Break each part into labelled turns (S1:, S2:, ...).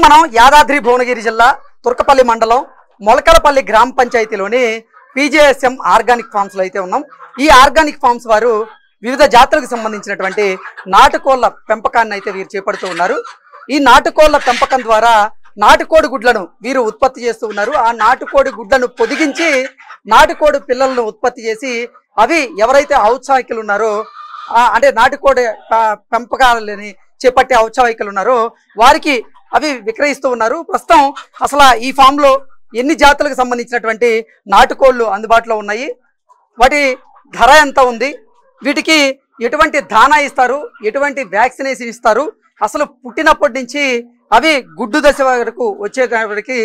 S1: ప్రస్తుతం మనం యాదాద్రి భువనగిరి జిల్లా తుర్కపల్లి మండలం మొలకలపల్లి గ్రామ పంచాయతీలోని పీజేఎస్ఎం ఆర్గానిక్ ఫార్మ్స్ లో అయితే ఉన్నాం. ఈ ఆర్గానిక్ ఫార్మ్స్ వారు వివిధ జాతులకు సంబంధించినటువంటి నాటుకోళ్ల పెంపకాన్ని అయితే వీరు చేపడుతూ ఉన్నారు. ఈ నాటుకోళ్ల పెంపకం ద్వారా నాటుకోడి గుడ్లను వీరు ఉత్పత్తి చేస్తూ ఉన్నారు. ఆ నాటుకోడి గుడ్లను పొదిగించి నాటుకోడి పిల్లలను ఉత్పత్తి చేసి అవి ఎవరైతే ఔత్సాహికులు ఉన్నారో అంటే నాటుకోడి పెంపకాలని చేపట్టే ఔత్సాహికులు ఉన్నారో వారికి అవి విక్రయిస్తూ ఉన్నారు. ప్రస్తుతం అసలు ఈ ఫామ్ లో ఎన్ని జాతులకు సంబంధించినటువంటి నాటుకోళ్లు అందుబాటులో ఉన్నాయి, వాటి ధర ఎంత ఉంది, వీటికి ఎటువంటి దానా ఇస్తారు, ఎటువంటి వ్యాక్సినేషన్ ఇస్తారు, అసలు పుట్టినప్పటి నుంచి అవి గుడ్డు దశ వరకు వచ్చేటప్పటికి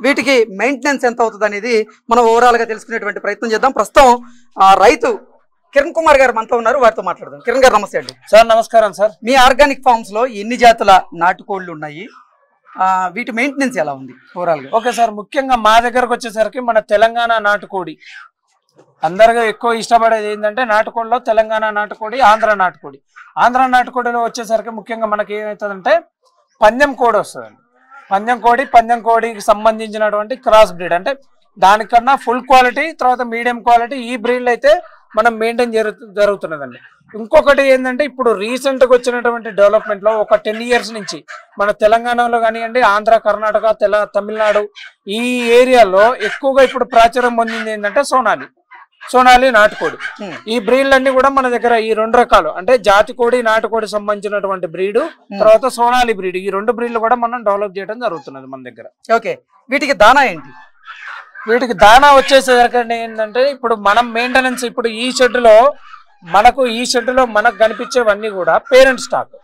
S1: వీటికి మెయింటెనెన్స్ ఎంత అవుతుంది అనేది మనం ఓవరాల్గా తెలుసుకునేటువంటి ప్రయత్నం చేద్దాం. ప్రస్తుతం రైతు కిరణ్ కుమార్ గారు మనతో ఉన్నారు, వారితో మాట్లాడదాం. కిరణ్ గారు నమస్తే అండి.
S2: సార్ నమస్కారం సార్.
S1: మీ ఆర్గానిక్ ఫార్మ్స్ లో ఎన్ని జాతుల నాటుకోళ్లు ఉన్నాయి, వీటి మెయింటెనెన్స్ ఎలా ఉంది ఓవరాల్గా?
S2: ఓకే సార్, ముఖ్యంగా మా దగ్గరకు వచ్చేసరికి మన తెలంగాణ నాటుకోడి అందరిగా ఎక్కువ ఇష్టపడేది ఏంటంటే నాటుకోడిలో తెలంగాణ నాటుకోడి, ఆంధ్ర నాటుకోడి. ఆంధ్ర నాటుకోడిలో వచ్చేసరికి ముఖ్యంగా మనకి ఏమవుతుందంటే పందెం కోడి వస్తుందండి. పందెం కోడికి సంబంధించినటువంటి క్రాస్ బ్రీడ్, అంటే దానికన్నా ఫుల్ క్వాలిటీ తర్వాత మీడియం క్వాలిటీ ఈ బ్రీడ్లు అయితే మనం మెయింటైన్ జరుగుతున్నదండి. ఇంకొకటి ఏంటంటే ఇప్పుడు రీసెంట్గా వచ్చినటువంటి డెవలప్మెంట్లో ఒక 10 years నుంచి మన తెలంగాణలో కానివ్వండి, ఆంధ్ర, కర్ణాటక, తమిళనాడు ఈ ఏరియాలో ఎక్కువగా ఇప్పుడు ప్రాచుర్యం పొందింది ఏంటంటే సోనాలి నాటుకోడి. ఈ బ్రీడ్లన్నీ కూడా మన దగ్గర ఈ 2 రకాలు అంటే జాతి కోడి, నాటుకోడి సంబంధించినటువంటి బ్రీడ్, తర్వాత సోనాలి బ్రీడ్, ఈ 2 బ్రీడ్లు కూడా మనం డెవలప్ చేయడం జరుగుతున్నది మన దగ్గర.
S1: ఓకే, వీటికి దానా ఏంటి?
S2: వీటికి దానా వచ్చేసరికి ఏంటంటే ఇప్పుడు మనం మెయింటెనెన్స్ ఇప్పుడు ఈ షెడ్లో మనకు కనిపించేవన్నీ కూడా పేరెంట్ స్టాక్,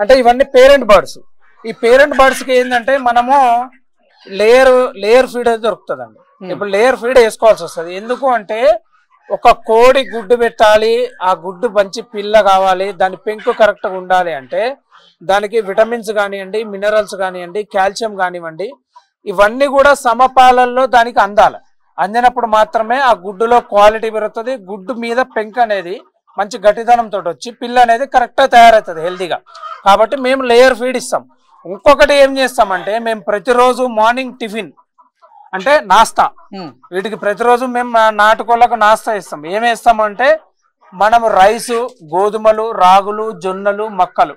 S2: అంటే ఇవన్నీ పేరెంట్ బర్డ్స్. ఈ పేరెంట్ బర్డ్స్ కి ఏంటంటే మనము లేయర్ ఫీడ్ అయితే దొరుకుతుందండి. ఇప్పుడు లేయర్ ఫీడ్ వేసుకోవాల్సి వస్తుంది. ఎందుకు అంటే ఒక కోడి గుడ్డు పెట్టాలి, ఆ గుడ్డు మంచి పిల్ల కావాలి, దాని పెంకు కరెక్ట్గా ఉండాలి అంటే దానికి విటమిన్స్ కానివ్వండి, మినరల్స్ కానివ్వండి, కాల్షియం కానివ్వండి, ఇవన్నీ కూడా సమపాలల్లో దానికి అందినప్పుడు మాత్రమే ఆ గుడ్డులో క్వాలిటీ పెరుగుతుంది. గుడ్డు మీద పెంక్ అనేది మంచి గట్టిదనంతో వచ్చి పిల్ల అనేది కరెక్ట్గా తయారవుతుంది హెల్తీగా. కాబట్టి మేము లేయర్ ఫీడ్ ఇస్తాం. ఇంకొకటి ఏం చేస్తామంటే మేము ప్రతిరోజు మార్నింగ్ టిఫిన్ అంటే నాస్తా, వీటికి ప్రతిరోజు మేము నాటుకోళ్లకు నాస్తా ఇస్తాం. ఏమేస్తామంటే మనము రైసు, గోధుమలు, రాగులు, జొన్నలు, మక్కలు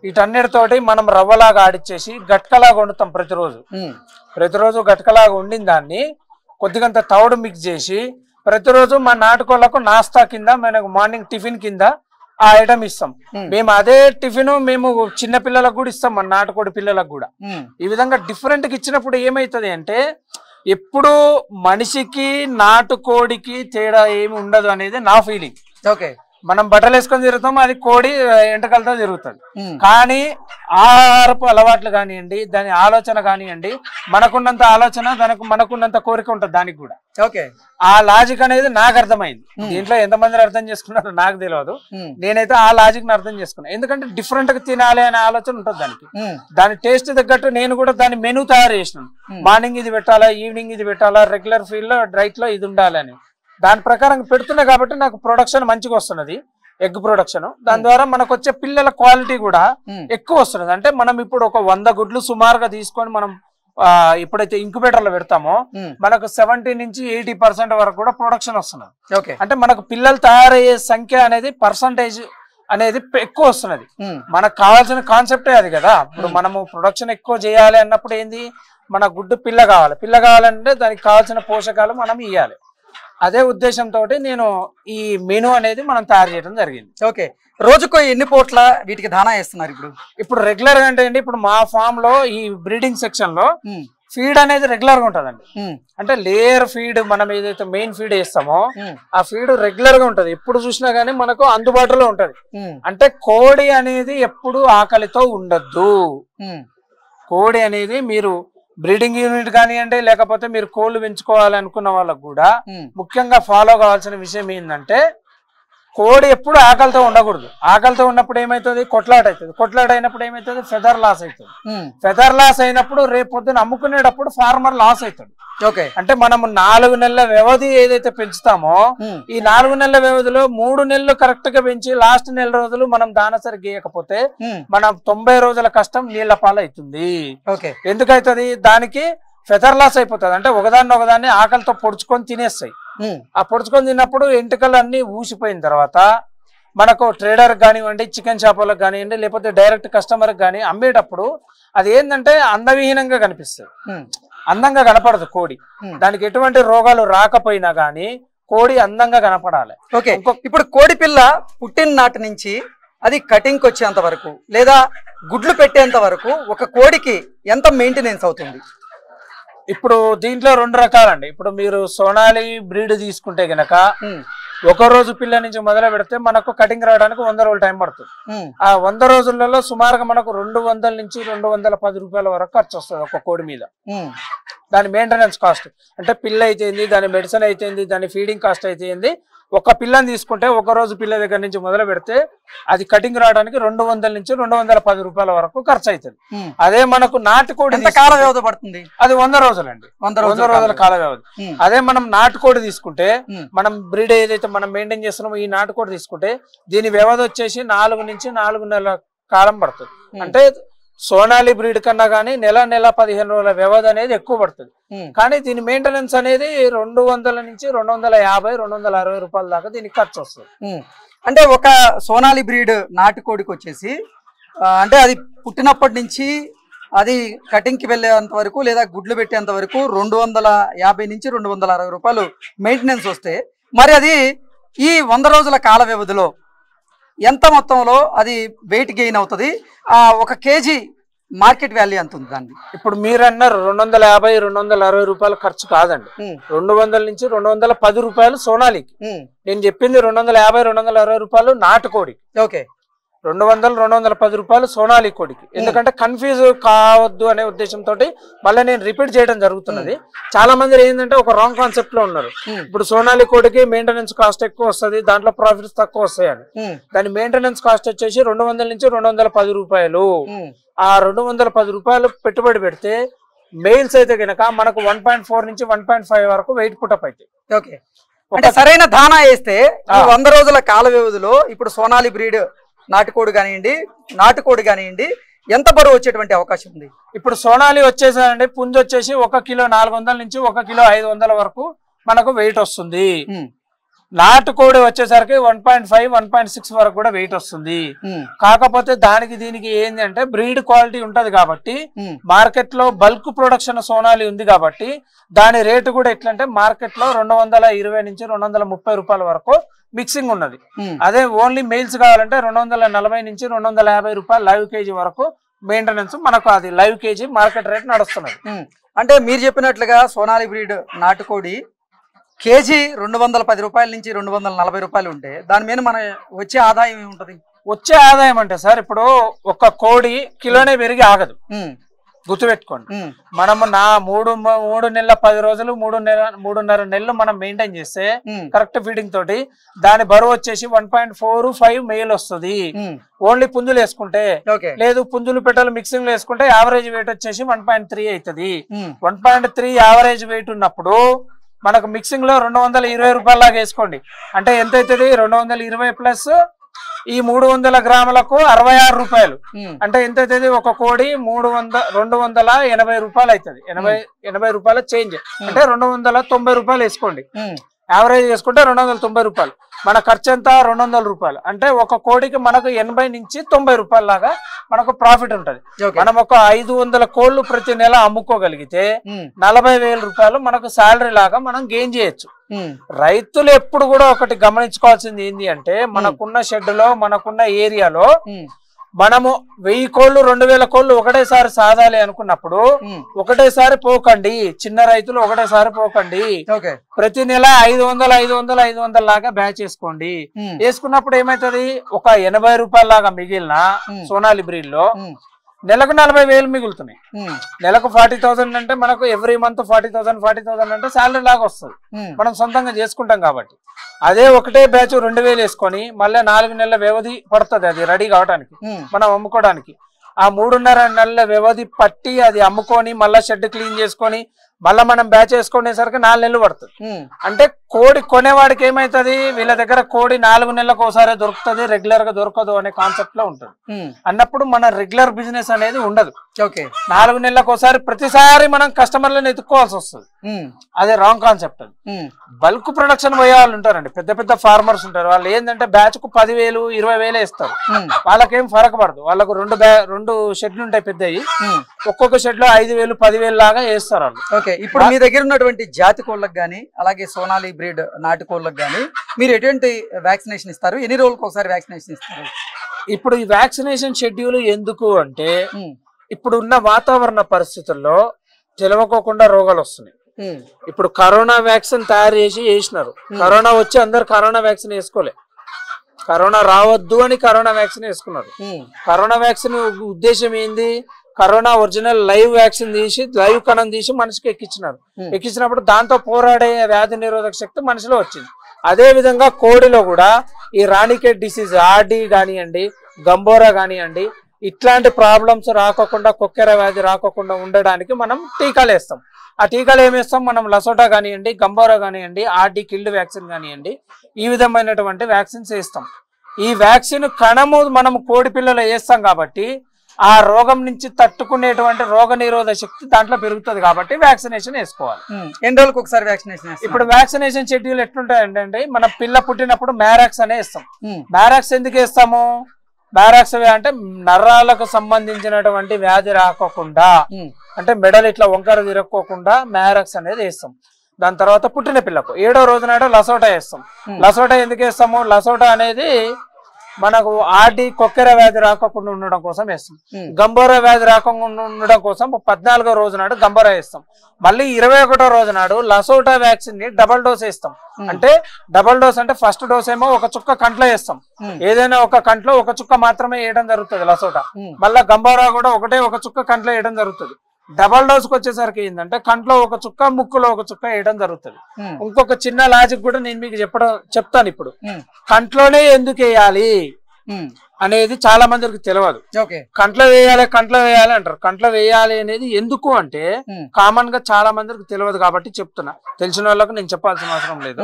S2: వీటన్నిటితోటి మనం రవ్వలాగా ఆడిచ్చేసి గట్కలాగా వండుతాం. ప్రతిరోజు గట్కలాగా వండిన దాన్ని కొద్దిగంత తౌడు మిక్స్ చేసి ప్రతిరోజు మా నాటుకోళ్లకు నాస్తా కింద మనకు మార్నింగ్ టిఫిన్ కింద ఆ ఐటమ్ ఇస్తాం. మేము అదే టిఫిన్ మేము చిన్న పిల్లలకు కూడా ఇస్తాం, మన నాటుకోడి పిల్లలకు కూడా. ఈ విధంగా డిఫరెంట్గా ఇచ్చినప్పుడు ఏమవుతుంది అంటే ఎప్పుడు మనిషికి నాటుకోడికి తేడా ఏమి ఉండదు అనేది నా ఫీలింగ్.
S1: ఓకే, మనం
S2: బట్టలు వేసుకొని తిరుగుతాం, అది కోడి ఎంటకలతో తిరుగుతుంది. కానీ ఆహారపు అలవాట్లు కానివ్వండి, దాని ఆలోచన కానివ్వండి, మనకున్నంత ఆలోచన మనకున్నంత కోరిక ఉంటుంది దానికి కూడా.
S1: ఓకే,
S2: ఆ లాజిక్ అనేది నాకు అర్థమైంది. దీంట్లో ఎంతమంది అర్థం చేసుకున్నారో నాకు తెలియదు, నేనైతే ఆ లాజిక్ ని అర్థం చేసుకున్నాను. ఎందుకంటే డిఫరెంట్ గా తినాలి అనే ఆలోచన ఉంటుంది దానికి. దాని టేస్ట్ తగ్గట్టు నేను కూడా దాని మెనూ తయారు చేసినాను. మార్నింగ్ ఇది పెట్టాలా, ఈవినింగ్ ఇది పెట్టాలా, రెగ్యులర్ ఫీల్డ్ లో డైట్ లో ఇది ఉండాలని దాని ప్రకారం పెడుతున్నా. కాబట్టి నాకు ప్రొడక్షన్ మంచిగా వస్తున్నది, ఎగ్ ప్రొడక్షన్. దాని ద్వారా మనకు వచ్చే పిల్లల క్వాలిటీ కూడా ఎక్కువ వస్తున్నది. అంటే మనం ఇప్పుడు ఒక 100 గుడ్లు సుమారుగా తీసుకొని మనం ఎప్పుడైతే ఇంక్యుబేటర్ లో పెడతామో మనకు 70 నుంచి 80% వరకు కూడా ప్రొడక్షన్ వస్తున్నది. అంటే మనకు పిల్లలు తయారయ్యే సంఖ్య అనేది పర్సంటేజ్ అనేది ఎక్కువ వస్తున్నది. మనకు కావాల్సిన కాన్సెప్టే అది కదా. ఇప్పుడు మనము ప్రొడక్షన్ ఎక్కువ చేయాలి అన్నప్పుడు ఏంది, మన గుడ్డు పిల్ల కావాలంటే దానికి కావాల్సిన పోషకాలు మనం ఇవ్వాలి. అదే ఉద్దేశంతో నేను ఈ మెనూ అనేది మనం తయారు చేయడం జరిగింది.
S1: ఓకే, రోజుకో ఎన్ని పూట్ల వీటికి దానా వేస్తున్నారు?
S2: ఇప్పుడు రెగ్యులర్ గా అంటే ఇప్పుడు మా ఫామ్ లో ఈ బ్రీడింగ్ సెక్షన్ లో ఫీడ్ అనేది రెగ్యులర్ గా ఉంటదండి. అంటే లేయర్ ఫీడ్ మనం ఏదైతే మెయిన్ ఫీడ్ వేస్తామో ఆ ఫీడ్ రెగ్యులర్ గా ఉంటది, ఎప్పుడు చూసినా గానీ మనకు అందుబాటులో ఉంటది. అంటే కోడి అనేది ఎప్పుడు ఆకలితో ఉండద్దు. కోడి అనేది మీరు బ్రీడింగ్ యూనిట్ కానివ్వండి, లేకపోతే మీరు కోళ్లు పెంచుకోవాలి అనుకున్న వాళ్ళకు కూడా ముఖ్యంగా ఫాలో కావాల్సిన విషయం ఏంటంటే కోడి ఎప్పుడు ఆకలితో ఉండకూడదు. ఆకలితో ఉన్నప్పుడు ఏమైతుంది, కొట్లాట అవుతుంది. కొట్లాట అయినప్పుడు ఏమైతుంది, ఫెదర్ లాస్ అవుతుంది. ఫెదర్ లాస్ అయినప్పుడు రేపు పొద్దున అమ్ముకునేటప్పుడు ఫార్మర్ లాస్ అవుతాడు. అంటే మనము 4 నెలల వ్యవధి ఏదైతే పెంచుతామో ఈ 4 నెలల వ్యవధిలో 3 నెలలు కరెక్ట్ గా పెంచి లాస్ట్ నెల రోజులు మనం దానసరి గీయకపోతే మనం 90 రోజుల కష్టం నీళ్ల పాలవుతుంది. ఎందుకైతుంది, దానికి ఫెదర్ లాస్ అయిపోతుంది. అంటే ఒకదాన్ని ఆకలితో పొడుచుకొని తినేస్తాయి. ఆ పొడుచుకొని తిన్నప్పుడు ఎంటుకలు అన్ని ఊసిపోయిన తర్వాత మనకు ట్రేడర్ కానివ్వండి, చికెన్ షాపులకు కానివ్వండి, లేకపోతే డైరెక్ట్ కస్టమర్ కానీ అమ్మేటప్పుడు అది ఏంటంటే అందవిహీనంగా కనిపిస్తుంది, అందంగా కనపడదు కోడి. దానికి ఎటువంటి రోగాలు రాకపోయినా గానీ కోడి అందంగా కనపడాలి.
S1: ఇప్పుడు కోడి పిల్ల పుట్టిన నాటి నుంచి అది కటింగ్ వచ్చేంత వరకు లేదా గుడ్లు పెట్టేంత వరకు ఒక కోడికి ఎంత మెయింటెనెన్స్ అవుతుంది?
S2: ఇప్పుడు దీంట్లో 2 రకాలండి. ఇప్పుడు మీరు సోనాలి బ్రీడ్ తీసుకుంటే గనక ఒక రోజు పిల్ల నుంచి మొదలు పెడితే మనకు కటింగ్ రావడానికి 100 రోజులు టైం పడుతుంది. ఆ 100 రోజులలో సుమారుగా మనకు 200 నుంచి 210 రూపాయల వరకు ఖర్చు వస్తుంది ఒక కోడి మీద. దాని మెయింటెనెన్స్ కాస్ట్ అంటే పిల్ల అయితేంది, దాని మెడిసిన్ అయితేంది, దాని ఫీడింగ్ కాస్ట్ అయితేంది. ఒక పిల్లని తీసుకుంటే ఒక రోజు పిల్ల దగ్గర నుంచి మొదలు పెడితే అది కటింగ్ రావడానికి 200 నుంచి 210 రూపాయల వరకు ఖర్చు అవుతుంది. అదే మనకు నాటుకోడి
S1: కాల వ్యవధి పడుతుంది,
S2: అది 100 రోజులండి, 100 రోజుల కాల వ్యవధి. అదే మనం నాటుకోడి తీసుకుంటే, మనం బ్రీడ్ ఏదైతే మనం మెయింటైన్ చేస్తున్నామో ఈ నాటుకోడి తీసుకుంటే దీని వ్యవధి వచ్చేసి 4 నుంచి 4 నెలల కాలం పడుతుంది. అంటే సోనాలి బ్రీడ్ కన్నా గానీ నెల 15 రోజుల వ్యవధి అనేది ఎక్కువ పడుతుంది. కానీ దీని మెయింటెనెన్స్ అనేది 200 నుంచి 250, 260 రూపాయల దాకా దీనికి ఖర్చు వస్తుంది.
S1: అంటే ఒక సోనాలి బ్రీడ్ నాటుకోడికి వచ్చేసి అంటే అది పుట్టినప్పటి నుంచి అది కటింగ్ కి వెళ్ళేంత వరకు లేదా గుడ్లు పెట్టేంత వరకు 250 నుంచి 260 రూపాయలు మెయింటెనెన్స్ వస్తే, మరి అది ఈ 100 రోజుల కాల వ్యవధిలో ఎంత మొత్తంలో అది వెయిట్ గెయిన్ అవుతుంది? ఒక కేజీ మార్కెట్ వాల్యూ ఎంత ఉంది దాన్ని?
S2: ఇప్పుడు మీరు అన్నారు 250, 260 రూపాయల ఖర్చు కాదండి, 200 నుంచి 210 రూపాయలు సోనాలికి. నేను చెప్పింది 250, 260 రూపాయలు నాటుకోడికి. 200, 210 రూపాయలు సోనాలి కోడికి. ఎందుకంటే కన్ఫ్యూజ్ కావద్దు అనే ఉద్దేశంతో మళ్ళీ నేను రిపీట్ చేయడం జరుగుతున్నది. చాలా మంది ఏంటంటే ఒక రాంగ్ కాన్సెప్ట్ లో ఉన్నారు. ఇప్పుడు సోనాలి కోడికి మెయింటెనెన్స్ కాస్ట్ ఎక్కువ వస్తుంది, దాంట్లో ప్రాఫిట్స్ తక్కువ వస్తాయని. దాని మెయింటెనెన్స్ కాస్ట్ వచ్చేసి 200 నుంచి 210 రూపాయలు. ఆ 210 రూపాయలు పెట్టుబడి పెడితే మెయిల్స్ అయితే కనుక మనకు 1.4 నుంచి 1.5 వరకు వెయిట్ పుటప్ అవుతాయి.
S1: అంటే సరైన దానా వేస్తే 100 రోజుల కాల వ్యవధిలో ఇప్పుడు సోనాలి బ్రీడ్ నాటుకోడి కానివ్వండి ఎంత బరువు వచ్చేటువంటి అవకాశం ఉంది?
S2: ఇప్పుడు సోనాలి వచ్చేసారండి, పుంజు వచ్చేసి 1 కిలో 400 నుంచి 1 కిలో 500 వరకు మనకు వెయిట్ వస్తుంది. నాటుకోడి వచ్చేసరికి 1.5, 1.6 వరకు కూడా వెయిట్ వస్తుంది. కాకపోతే దానికి దీనికి ఏంది అంటే బ్రీడ్ క్వాలిటీ ఉంటది కాబట్టి మార్కెట్ లో బల్క్ ప్రొడక్షన్ సోనాలి ఉంది కాబట్టి దాని రేటు కూడా ఎట్లంటే మార్కెట్ లో 220 నుంచి 230 రూపాయల వరకు మిక్సింగ్ ఉన్నది. అదే ఓన్లీ మెయిల్స్ కావాలంటే 240 నుంచి 250 రూపాయలు లైవ్ కేజీ వరకు మెయింటెనెన్స్ మనకు అది లైవ్ కేజీ మార్కెట్ రేట్ నడుస్తున్నది.
S1: అంటే మీరు చెప్పినట్లుగా సోనాలి బ్రీడ్ నాటుకోడి కేజీ 210 రూపాయల నుంచి 240 రూపాయలు ఉంటే దాని మీద మన వచ్చే ఆదాయం ఏముంటది?
S2: వచ్చే ఆదాయం అంటే సార్ ఇప్పుడు ఒక కోడి కిలోనే పెరిగి ఆగదు, గుర్తుపెట్టుకోండి. మనము 3 నెలల 10 రోజులు 3.5 నెలలు మనం మెయింటైన్ చేస్తే కరెక్ట్ ఫీడింగ్ తోటి దాని బరువు వచ్చేసి 1.45 మెయిల్ వస్తుంది. ఓన్లీ పుంజులు వేసుకుంటే, లేదు పుంజులు పెట్టలు మిక్సింగ్ లో వేసుకుంటే యావరేజ్ వెయిట్ వచ్చేసి 1.3 అవుతుంది. 1.3 యావరేజ్ వెయిట్ ఉన్నప్పుడు మనకు మిక్సింగ్ లో 220 రూపాయల లాగా వేసుకోండి. అంటే ఎంత అవుతుంది? 220 ప్లస్ ఈ 300 గ్రాములకు 66 రూపాయలు. అంటే ఎంత అవుతుంది? ఒక కోడి 280 రూపాయలు అవుతుంది. 80 రూపాయల చేంజ్ అంటే 290 రూపాయలు వేసుకోండి. యావరేజ్ వేసుకుంటే 290 రూపాయలు. మన ఖర్చు ఎంత? 200 రూపాయలు. అంటే ఒక కోడికి మనకు 80 నుంచి 90 రూపాయల లాగా మనకు ప్రాఫిట్ ఉంటది. మనం ఒక 500 కోళ్లు ప్రతి నెల అమ్ముకోగలిగితే 40,000 రూపాయలు మనకు శాలరీ లాగా మనం గెయిన్ చేయొచ్చు. రైతులు ఎప్పుడు కూడా ఒకటి గమనించుకోవాల్సింది ఏంటి అంటే మనకున్న షెడ్ లో మనకున్న ఏరియాలో మనము 1000 కోళ్లు 2000 కోళ్లు ఒకటేసారి సాధాలి అనుకున్నప్పుడు ఒకటేసారి పోకండి. చిన్న రైతులు ఒకటేసారి పోకండి. ప్రతి నెల 500 లాగా బ్యాచ్ వేసుకోండి. వేసుకున్నప్పుడు ఏమైతుంది? ఒక 80 రూపాయల లాగా మిగిలిన సోనాలి బ్రీడ్ లో నెలకు 40,000 మిగులుతున్నాయి. నెలకు 40,000 అంటే మనకు ఎవ్రీ మంత్ 40,000 అంటే శాలరీ లాగా వస్తుంది, మనం సొంతంగా చేసుకుంటాం కాబట్టి. అదే ఒకటే బ్యాచ్ 2,000 వేసుకొని మళ్ళీ 4 నెలల వ్యవధి పడుతుంది అది రెడీ కావడానికి, మనం అమ్ముకోవడానికి. ఆ 3.5 నెలల వ్యవధి పట్టి అది అమ్ముకొని మళ్ళీ షెడ్ క్లీన్ చేసుకొని మళ్ళీ మనం బ్యాచ్ వేసుకునేసరికి 4 నెలలు పడుతుంది. అంటే కోడి కొనేవాడికి ఏమైతుంది, వీళ్ళ దగ్గర కోడి 4 నెలలకు ఒకసారి దొరుకుతుంది, రెగ్యులర్ గా దొరకదు అనే కాన్సెప్ట్ లో ఉంటుంది. అన్నప్పుడు మన రెగ్యులర్ బిజినెస్ అనేది ఉండదు. 4 నెలలకు ఒకసారి ప్రతిసారి మనం కస్టమర్లను ఎత్తుకోవాల్సి వస్తుంది, అదే రాంగ్ కాన్సెప్ట్. అది బల్క్ ప్రొడక్షన్ పోయే వాళ్ళు ఉంటారండి, పెద్ద పెద్ద ఫార్మర్స్ ఉంటారు. వాళ్ళు ఏంటంటే బ్యాచ్ కు 10,000 20,000 ఇస్తారు, వాళ్ళకేం ఫరక్ పడదు. వాళ్ళకు 2 షెడ్లు ఉంటాయి పెద్దవి, ఒక్కొక్క షెడ్ లో 5,000 10,000 లాగా వేస్తారు వాళ్ళు.
S1: ఇప్పుడు మీ దగ్గర ఉన్నటువంటి జాతి కోళ్ళకు గానీ అలాగే సోనాలి బ్రీడ్ నాటు కోళ్ళకు గానీ మీరు ఎటువంటి వ్యాక్సినేషన్ ఇస్తారు, ఎన్ని రోజులకు ఒకసారి వ్యాక్సినేషన్ ఇస్తారు?
S2: ఇప్పుడు ఈ వ్యాక్సినేషన్ షెడ్యూల్ ఎందుకు అంటే ఇప్పుడు ఉన్న వాతావరణ పరిస్థితుల్లో తెలవకోకుండా రోగాలు వస్తున్నాయి. ఇప్పుడు కరోనా వ్యాక్సిన్ తయారు చేసి వేసినారు, కరోనా వచ్చి అందరు కరోనా వ్యాక్సిన్ వేసుకోలే, కరోనా రావద్దు అని కరోనా వ్యాక్సిన్ వేసుకున్నారు. కరోనా వ్యాక్సిన్ ఉద్దేశం ఏంది, కరోనా ఒరిజినల్ లైవ్ వ్యాక్సిన్ తీసి లైవ్ కణం తీసి మనిషికి ఎక్కించినారు. ఎక్కించినప్పుడు దాంతో పోరాడే వ్యాధి నిరోధక శక్తి మనిషిలో వచ్చింది. అదే విధంగా కోడిలో కూడా ఈ రాణికేట్ డిసీజ్ ఆర్డి కానివ్వండి, గంబోరా కానివ్వండి, ఇట్లాంటి ప్రాబ్లమ్స్ రాకోకుండా, కొక్కెర వ్యాధి రాకోకుండా ఉండడానికి మనం టీకాలు వేస్తాం. ఆ టీకాలు ఏమేస్తాం మనం, లసోటా కానివ్వండి, గంబోరా కానివ్వండి, ఆర్డి కిల్డ్ వ్యాక్సిన్ కానివ్వండి, ఈ విధమైనటువంటి వ్యాక్సిన్స్ వేస్తాం. ఈ వ్యాక్సిన్ కణము మనం కోడి పిల్లలు వేస్తాం కాబట్టి ఆ రోగం నుంచి తట్టుకునేటువంటి రోగ నిరోధక శక్తి దాంట్లో పెరుగుతుంది కాబట్టి వ్యాక్సినేషన్ వేసుకోవాలి.
S1: ఎన్ని రోజులకు ఒకసారి వ్యాక్సినేషన్?
S2: ఇప్పుడు వ్యాక్సినేషన్ షెడ్యూల్ ఎట్లుంటాయంటే మన పిల్ల పుట్టినప్పుడు మ్యారాక్స్ అనే ఇస్తాం. మ్యారాక్స్ ఎందుకు వేస్తాము, మ్యారాక్స్ అంటే నరాలకు సంబంధించినటువంటి వ్యాధి రాకోకుండా, అంటే మెడలు ఇట్లా వంకర తిరక్కోకుండా మ్యారాక్స్ అనేది వేస్తాం. దాని తర్వాత పుట్టిన పిల్లకు 7వ రోజు నాడు లసోటా వేస్తాం. లసోటా ఎందుకు వేస్తాము, లసోటా అనేది మనకు ఆర్డి కొక్కెర వ్యాధి రాకుండా ఉండడం కోసం వేస్తాం. గంబోరా వ్యాధి రాకుండా ఉండడం కోసం 14వ రోజు నాడు గంబోరా వేస్తాం. మళ్ళీ 21వ రోజు నాడు లసోటా వ్యాక్సిన్ ని డబల్ డోస్ వేస్తాం. అంటే డబల్ డోస్ అంటే ఫస్ట్ డోస్ ఏమో ఒక చుక్క కంట్లో వేస్తాం, ఏదైనా ఒక కంట్లో ఒక చుక్క మాత్రమే వేయడం జరుగుతుంది లసోటా. మళ్ళీ గంబోరా కూడా ఒక చుక్క కంట్లో వేయడం జరుగుతుంది. డబల్ డోస్ కి వచ్చేసరికి ఏంటంటే కంట్లో ఒక చుక్క, ముక్కులో ఒక చుక్క వేయడం జరుగుతుంది. ఇంకొక చిన్న లాజిక్ కూడా నేను మీకు చెప్తాను. ఇప్పుడు కంట్లోనే ఎందుకు వేయాలి అనేది చాలా మందికి తెలియదు. కంట్లో వేయాలి అంటారు. కంట్లో వేయాలి అనేది ఎందుకు అంటే కామన్ గా చాలా మందికి తెలియదు కాబట్టి చెప్తున్నా, తెలిసిన వాళ్ళకు నేను చెప్పాల్సిన అవసరం లేదు.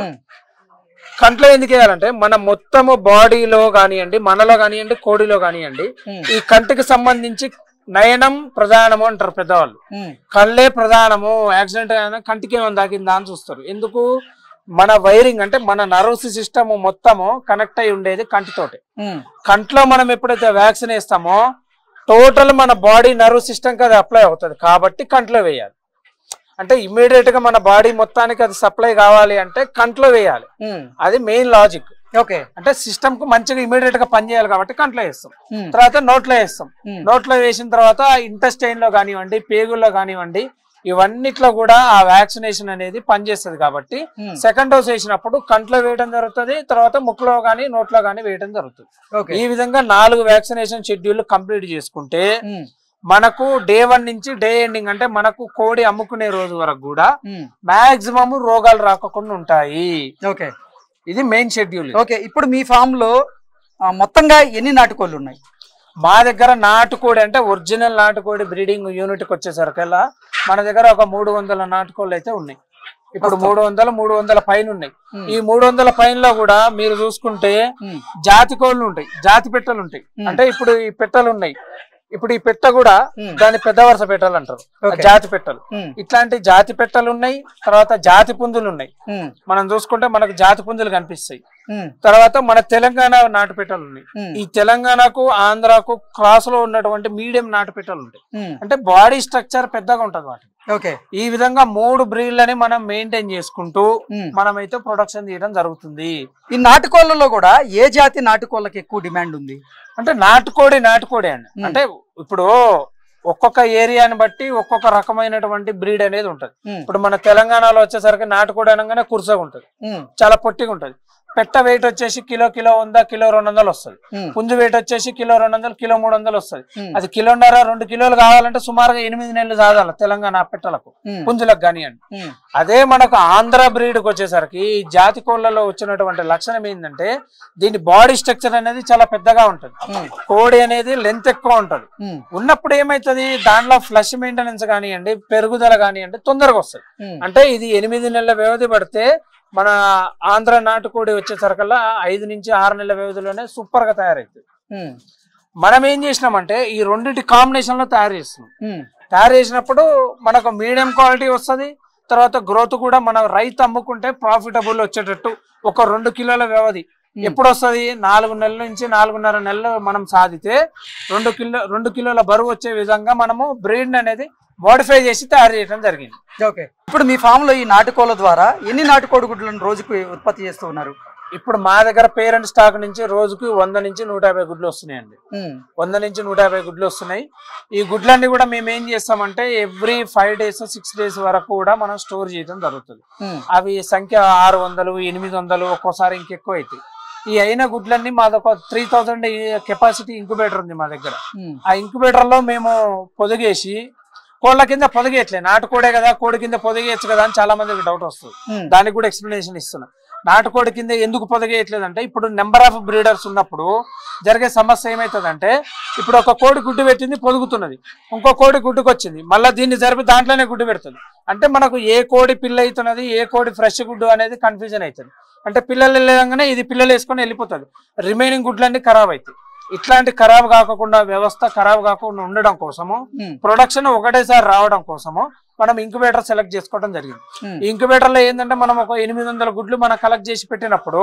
S2: కంట్లో ఎందుకు వేయాలంటే మన మొత్తము బాడీలో కానివ్వండి, మనలో కానివ్వండి, కోడిలో కానివ్వండి, ఈ కంటికి సంబంధించి నయనం ప్రధానము అంటారు పెద్దవాళ్ళు. కళ్ళే ప్రధానము, యాక్సిడెంట్ అయినా కంటికి ఏమైనా తాకిందా అని చూస్తారు. ఎందుకు, మన వైరింగ్ అంటే మన నర్వస్ సిస్టమ్ మొత్తము కనెక్ట్ అయి ఉండేది కంటితోటి. కంట్లో మనం ఎప్పుడైతే వ్యాక్సిన్ వేస్తామో టోటల్ మన బాడీ నర్వస్ సిస్టమ్ కి అది అప్లై అవుతుంది కాబట్టి కంట్లో వేయాలి. అంటే ఇమ్మీడియట్ గా మన బాడీ మొత్తానికి అది సప్లై కావాలి అంటే కంట్లో వేయాలి, అది మెయిన్ లాజిక్. అంటే సిస్టమ్ కు మంచిగా ఇమీడియట్ గా పనిచేయాలి కాబట్టి కంట్లో వేస్తాం. తర్వాత నోట్లో వేస్తాం. నోట్లో వేసిన తర్వాత ఇంటెస్టైన్ లో కానివ్వండి, పేగుల్లో కానివ్వండి, ఇవన్నిట్లో కూడా ఆ వ్యాక్సినేషన్ అనేది పనిచేస్తుంది కాబట్టి సెకండ్ డోస్ వేసినప్పుడు కంట్లో వేయడం జరుగుతుంది, తర్వాత ముక్కులో గానీ నోట్లో గానీ వేయడం జరుగుతుంది. ఈ విధంగా 4 వ్యాక్సినేషన్ షెడ్యూల్ కంప్లీట్ చేసుకుంటే మనకు డే 1 నుంచి డే ఎండింగ్ అంటే మనకు కోడి అమ్ముకునే రోజు వరకు కూడా మాక్సిమం రోగాలు రాకుండా ఉంటాయి. ఇది మెయిన్ షెడ్యూల్.
S1: ఇప్పుడు మీ ఫామ్ లో మొత్తంగా ఎన్ని నాటుకోళ్ళు ఉన్నాయి?
S2: మా దగ్గర నాటుకోడి అంటే ఒరిజినల్ నాటుకోడి బ్రీడింగ్ యూనిట్ కి వచ్చేసరికల్లా మన దగ్గర ఒక 300 నాటుకోళ్ళు అయితే ఉన్నాయి. ఇప్పుడు 300 పైన ఉన్నాయి. ఈ 300 పైనలో కూడా మీరు చూసుకుంటే జాతి కోళ్ళు ఉంటాయి, జాతి పెట్టలు ఉంటాయి. అంటే ఇప్పుడు ఈ పెట్టలు ఉన్నాయి, ఇప్పుడు ఈ పెట్ట కూడా దాని పెద్ద వరుస పెట్టలు అంటారు, జాతి పెట్టలు. ఇట్లాంటి జాతి పెట్టలు ఉన్నాయి. తర్వాత జాతి పుంజులు ఉన్నాయి. మనం చూసుకుంటే మనకు జాతి పుంజులు కనిపిస్తాయి. తర్వాత మన తెలంగాణ నాటు పెట్టలు ఉన్నాయి. ఈ తెలంగాణకు ఆంధ్రాకు క్రాస్ లో ఉన్నటువంటి మీడియం నాటు పెట్టలు ఉంటాయి. అంటే బాడీ స్ట్రక్చర్ పెద్దగా ఉంటది వాటి. ఈ విధంగా 3 బ్రీడ్లని మనం మెయింటైన్ చేసుకుంటూ మనమైతే ప్రొడక్షన్ తీయడం జరుగుతుంది.
S1: ఈ నాటుకోళ్లలో కూడా ఏ జాతి నాటుకోళ్ళకి ఎక్కువ డిమాండ్ ఉంది?
S2: అంటే నాటుకోడి అండి. అంటే ఇప్పుడు ఒక్కొక్క ఏరియాని బట్టి ఒక్కొక్క రకమైనటువంటి బ్రీడ్ అనేది ఉంటది. ఇప్పుడు మన తెలంగాణలో వచ్చేసరికి నాటుకోడి అనగానే కుర్సగా ఉంటది, చాలా పొట్టిగా ఉంటది. పెట్ట వెయిట్ వచ్చేసి కిలో 100 కిలో 200 వస్తుంది. పుంజు వెయిట్ వచ్చేసి కిలో 200 కిలో 300 వస్తుంది. అది 1.5 కిలోలు కావాలంటే సుమారుగా 8 నెలలు సాగాలి తెలంగాణ పెట్టలకు పుంజులకు కానివ్వండి. అదే మనకు ఆంధ్ర బ్రీడ్కి వచ్చేసరికి ఈ జాతి కోళ్లలో వచ్చినటువంటి లక్షణం ఏంటంటే దీని బాడీ స్ట్రక్చర్ అనేది చాలా పెద్దగా ఉంటది. కోడి అనేది లెంత్ ఎక్కువ ఉంటది. ఉన్నప్పుడు ఏమైతుంది దాంట్లో ఫ్లష్ మెయింటెనెన్స్ కానివ్వండి పెరుగుదల కానివ్వండి తొందరగా వస్తుంది. అంటే ఇది 8 నెలల వ్యవధి పడితే మన ఆంధ్ర నాటుకోడి వచ్చేసరికల్లా 5 నుంచి 6 నెలల వ్యవధిలోనే సూపర్ గా తయారైతుంది. మనం ఏం చేసినామంటే ఈ రెండింటి కాంబినేషన్ లో తయారు చేస్తున్నాం. తయారు చేసినప్పుడు మనకు మీడియం క్వాలిటీ వస్తుంది. తర్వాత గ్రోత్ కూడా మన రైతు అమ్ముకుంటే ప్రాఫిటబుల్ వచ్చేటట్టు ఒక 2 కిలోల వ్యవధి ఎప్పుడు వస్తుంది 4 నెలల నుంచి 4.5 నెలలు మనం సాధితే 2 కిలోల బరువు వచ్చే విధంగా మనము బ్రీడ్ అనేది మోడిఫై చేసి తయారు చేయడం జరిగింది.
S1: ఓకే, ఇప్పుడు మీ ఫామ్ లో ఈ నాటుకోళ్ల ద్వారా ఎన్ని నాటుకోడి గుడ్లను రోజుకు ఉత్పత్తి చేస్తూ ఉన్నారు?
S2: ఇప్పుడు మా దగ్గర పేరెంట్ స్టాక్ నుంచి రోజుకి 100 నుంచి 150 గుడ్లు వస్తున్నాయండి. 100 నుంచి 150 గుడ్లు వస్తున్నాయి. ఈ గుడ్లన్నీ కూడా మేము ఏం చేస్తామంటే ఎవ్రీ 5 days 6 days వరకు కూడా మనం స్టోర్ చేయడం జరుగుతుంది. అవి సంఖ్య 600 800 ఒక్కోసారి ఇంకెక్కువ అవుతాయి. ఈ అయిన గుడ్లన్నీ మాదొక 3000 కెపాసిటీ ఇంక్యుబేటర్ ఉంది మా దగ్గర. ఆ ఇంక్యుబేటర్ లో మేము పొదిగేసి కోళ్ల కింద పొదిగేయట్లే, నాటుకోడే కదా కోడి కింద పొదిగేయచ్చు కదా అని చాలా మందికి డౌట్ వస్తుంది. దానికి కూడా ఎక్స్ప్లెనేషన్ ఇస్తున్నా. నాటుకోడి కింద ఎందుకు పొదిగేయట్లేదు అంటే ఇప్పుడు నెంబర్ ఆఫ్ బ్రీడర్స్ ఉన్నప్పుడు జరిగే సమస్య ఏమవుతుందంటే ఇప్పుడు ఒక కోడి గుడ్డు పెట్టింది పొదుగుతున్నది, ఇంకో కోడి గుడ్డుకు వచ్చింది, మళ్ళీ దీన్ని జరిపి దాంట్లోనే గుడ్డు పెడుతుంది. అంటే మనకు ఏ కోడి పిల్ల అవుతున్నది ఏ కోడి ఫ్రెష్ గుడ్డు అనేది కన్ఫ్యూజన్ అవుతుంది. అంటే పిల్లలు వెళ్ళగానే ఇది పిల్లలు వేసుకొని వెళ్ళిపోతుంది, రిమైనింగ్ గుడ్లన్నీ ఖరాబ్ అవుతాయి. ఇట్లాంటి ఖరాబ్ కాకుండా వ్యవస్థ ఖరాబ్ కాకుండా ఉండడం కోసము ప్రొడక్షన్ ఒకటేసారి రావడం కోసము మనం ఇంక్యుబేటర్ సెలెక్ట్ చేసుకోవడం జరిగింది. ఈ ఇంక్యుబేటర్ లో ఏంటంటే మనం ఒక 800 గుడ్లు మనం కలెక్ట్ చేసి పెట్టినప్పుడు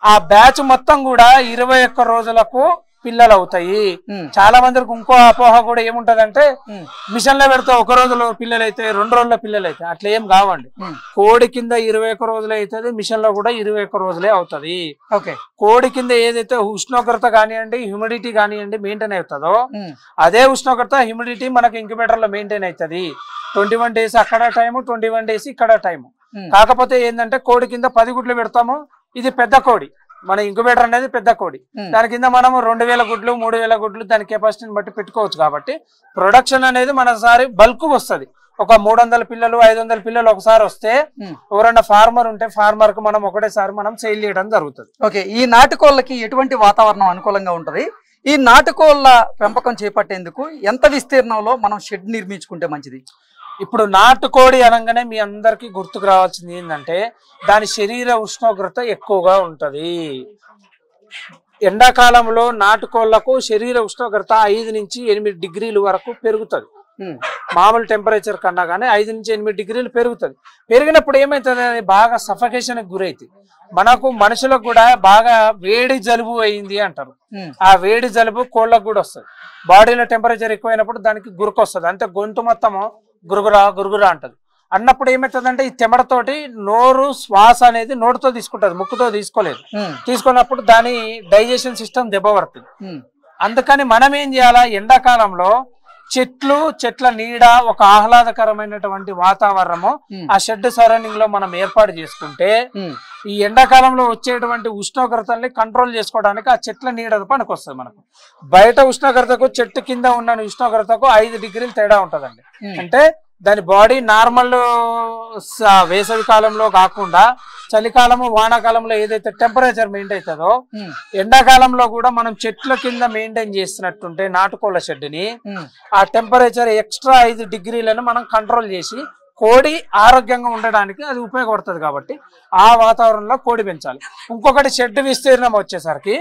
S2: ఆ బ్యాచ్ మొత్తం కూడా 21 రోజులకు పిల్లలు అవుతాయి. చాలా మందికి ఇంకో అపోహ కూడా ఏముంటదంటే మిషన్ లో పెడితే 1 రోజులో పిల్లలు అయితే 2 రోజుల్లో పిల్లలు అయితే అట్లా ఏం కావండి. కోడి కింద 21 రోజులు అవుతుంది, మిషన్ లో కూడా 21 రోజులే అవుతుంది. కోడి కింద ఏదైతే ఉష్ణోగ్రత కానివ్వండి హ్యూమిడిటీ కానివ్వండి మెయింటైన్ అవుతుందో అదే ఉష్ణోగ్రత హ్యూమిడిటీ మనకి ఇంక్యుబేటర్ లో మెయింటైన్ అవుతుంది. 21 days అక్కడ టైము 21 days ఇక్కడ టైము. కాకపోతే ఏంటంటే కోడి కింద 10 గుడ్లు పెడతాము. ఇది పెద్ద కోడి, మన ఇంక్యుబేటర్ అనేది పెద్ద కోడి. దాని కింద మనము 2000 గుడ్లు 3000 గుడ్లు దాని కెపాసిటీని బట్టి పెట్టుకోవచ్చు. కాబట్టి ప్రొడక్షన్ అనేది మనసారి బల్క్ వస్తుంది. ఒక 300 పిల్లలు 500 పిల్లలు ఒకసారి వస్తే ఎవరన్నా ఫార్మర్ ఉంటే ఫార్మర్ కు మనం ఒకటేసారి మనం సేల్ చేయడం జరుగుతుంది.
S1: ఓకే, ఈ నాటుకోళ్ళకి ఎటువంటి వాతావరణం అనుకూలంగా ఉంటది? ఈ నాటుకోళ్ళ పెంపకం చేపట్టేందుకు ఎంత విస్తీర్ణంలో మనం షెడ్ నిర్మించుకుంటే మంచిది?
S2: ఇప్పుడు నాటుకోడి అనగానే మీ అందరికి గుర్తుకు రావాల్సింది ఏంటంటే దాని శరీర ఉష్ణోగ్రత ఎక్కువగా ఉంటది. ఎండాకాలంలో నాటుకోళ్లకు శరీర ఉష్ణోగ్రత 5 నుంచి 8 డిగ్రీల వరకు పెరుగుతుంది. మామూలు టెంపరేచర్ కన్నా కానీ 5 నుంచి 8 డిగ్రీలు పెరుగుతుంది. పెరిగినప్పుడు ఏమైతుంది బాగా సఫకేషన్ గురైతుంది. మనకు మనుషులకు కూడా బాగా వేడి జలుబు అయింది అంటారు. ఆ వేడి జలుబు కోళ్ళకు కూడా వస్తుంది. బాడీలో టెంపరేచర్ ఎక్కువైనప్పుడు దానికి గురుకు వస్తుంది. అంటే గొంతు మొత్తము గురుగురా అంటది. అన్నప్పుడు ఏమవుతుందంటే ఈ చెమటతోటి నోరు శ్వాస అనేది నోటితో తీసుకుంటది, ముక్కుతో తీసుకోలేదు. తీసుకున్నప్పుడు దాని డైజెషన్ సిస్టమ్ దెబ్బపడుతుంది. అందుకని మనం ఏం చేయాలా, ఎండాకాలంలో చెట్ల నీడ ఒక ఆహ్లాదకరమైనటువంటి వాతావరణము ఆ షెడ్ సరౌండింగ్ లో మనం ఏర్పాటు చేసుకుంటే ఈ ఎండాకాలంలో వచ్చేటువంటి ఉష్ణోగ్రతల్ని కంట్రోల్ చేసుకోవడానికి ఆ చెట్ల నీడ పనికొస్తుంది. మనకు బయట ఉష్ణోగ్రతకు చెట్టు కింద ఉన్న ఉష్ణోగ్రతకు 5 డిగ్రీలు తేడా ఉంటదండి. అంటే దాని బాడీ నార్మల్ వేసవి కాలంలో కాకుండా చలికాలము వానాకాలంలో ఏదైతే టెంపరేచర్ మెయింటైన్ అవుతుందో ఎండాకాలంలో కూడా మనం చెట్ల కింద మెయింటైన్ చేస్తున్నట్టుంటే నాటుకోళ్ల షెడ్ని ఆ టెంపరేచర్ ఎక్స్ట్రా 5 డిగ్రీలను మనం కంట్రోల్ చేసి కోడి ఆరోగ్యంగా ఉండడానికి అది ఉపయోగపడుతుంది. కాబట్టి ఆ వాతావరణంలో కోడి పెంచాలి. ఇంకొకటి షెడ్ విస్తీర్ణం వచ్చేసరికి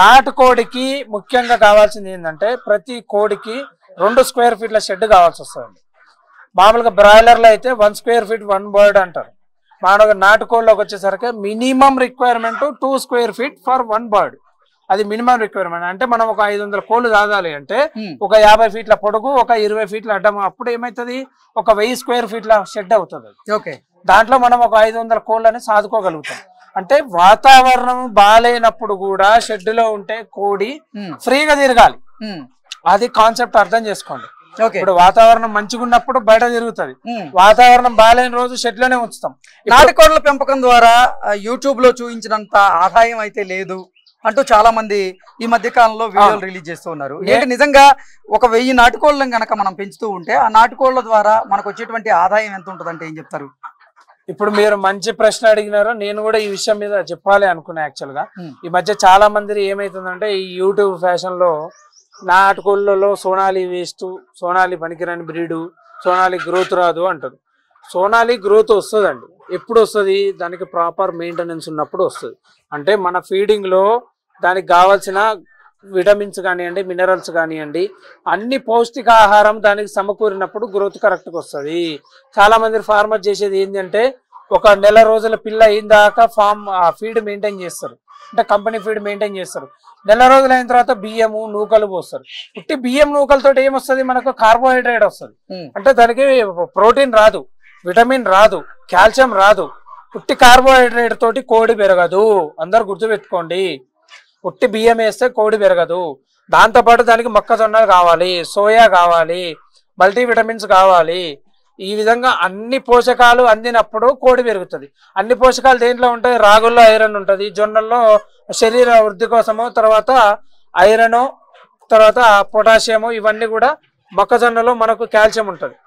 S2: నాటుకోడికి ముఖ్యంగా కావాల్సింది ఏంటంటే ప్రతి కోడికి 2 స్క్వేర్ ఫీట్ల షెడ్ కావాల్సి వస్తుంది. మామూలుగా బ్రాయిలర్లో అయితే 1 స్క్వేర్ ఫీట్ 1 బర్డ్ అంటారు. మామూలుగా నాటుకోళ్ళకి వచ్చేసరికి minimum requirement 2 square feet for 1 bird. అది మినిమం రిక్వైర్మెంట్. అంటే మనం ఒక 500 కోళ్ళు దాదాలి అంటే ఒక 50 ఫీట్ల పొడుగు ఒక 20 ఫీట్ల అడ్డం. అప్పుడు ఏమైతుంది ఒక 1000 స్క్వేర్ ఫీట్ల షెడ్ అవుతుంది.
S1: ఓకే,
S2: దాంట్లో మనం ఒక 500 కోళ్ళని సాదుకోగలుగుతాం. అంటే వాతావరణం బాగాలేనప్పుడు కూడా షెడ్ లో ఉంటే కోడి ఫ్రీగా తిరగాలి. అది కాన్సెప్ట్ అర్థం చేసుకోండి. ఇప్పుడు వాతావరణం మంచిగా ఉన్నప్పుడు బయట తిరుగుతుంది, వాతావరణం బాగాలేని రోజు షెడ్ లోనే ఉంచుతాం.
S1: నాటుకోళ్ల పెంపకం ద్వారా యూట్యూబ్ లో చూపించినంత ఆదాయం అయితే లేదు అంటూ చాలా మంది ఈ మధ్య కాలంలో వీడియోలు రిలీజ్ చేస్తూ ఉన్నారు. ఏంటి నిజంగా 1000 నాటుకోళ్ళని గనక మనం పెంచుతూ ఉంటే ఆ నాటుకోళ్ల ద్వారా మనకు వచ్చేటువంటి ఆదాయం ఎంత ఉంటుందంటే ఏం చెప్తారు?
S2: ఇప్పుడు మీరు మంచి ప్రశ్న అడిగినారు. నేను కూడా ఈ విషయం మీద చెప్పాలి అనుకున్నా. యాక్చువల్ గా ఈ మధ్య చాలా మంది ఏమైతుందంటే ఈ యూట్యూబ్ ఫ్యాషన్ లో నాటుకోళ్లలో సోనాలి వేస్ట్, సోనాలి పనికిరాని బ్రీడు, సోనాలి గ్రోత్ రాదు అంటారు. సోనాలి గ్రోత్ వస్తుందండి. ఎప్పుడు వస్తుంది? దానికి ప్రాపర్ మెయింటెనెన్స్ ఉన్నప్పుడు వస్తుంది. అంటే మన ఫీడింగ్ లో దానికి కావాల్సిన విటమిన్స్ కానివ్వండి, మినరల్స్ కానివ్వండి, అన్ని పౌష్టికాహారం దానికి సమకూరినప్పుడు గ్రోత్ కరెక్ట్గా వస్తుంది. చాలా మంది ఫార్మర్ చేసేది ఏంటంటే ఒక నెల రోజుల పిల్ల అయిన దాకా ఫీడ్ మెయింటైన్ చేస్తారు, అంటే కంపెనీ ఫీడ్ మెయింటైన్ చేస్తారు. నెల రోజులు అయిన తర్వాత బియ్యము నూకలు పోస్తారు. పుట్టి బియ్యం నూకలతో ఏమొస్తుంది? మనకు కార్బోహైడ్రేట్ వస్తుంది. అంటే దానికి ప్రోటీన్ రాదు, విటమిన్ రాదు, కాల్షియం రాదు. పుట్టి కార్బోహైడ్రేట్ తోటి కోడి పెరగదు. అందరు గుర్తుపెట్టుకోండి, పుట్టి బియ్యం వేస్తే కోడి పెరగదు. దాంతోపాటు దానికి మొక్కజొన్నలు కావాలి, సోయా కావాలి, మల్టీవిటమిన్స్ కావాలి. ఈ విధంగా అన్ని పోషకాలు అందినప్పుడు కోడి పెరుగుతుంది. అన్ని పోషకాలు దేంట్లో ఉంటాయి? రాగుల్లో ఐరన్ ఉంటుంది, జొన్నల్లో శరీర వృద్ధి కోసము, తర్వాత ఐరన్, తర్వాత పొటాషియము, ఇవన్నీ కూడా మొక్కజొన్నలో మనకు కాల్షియం ఉంటుంది.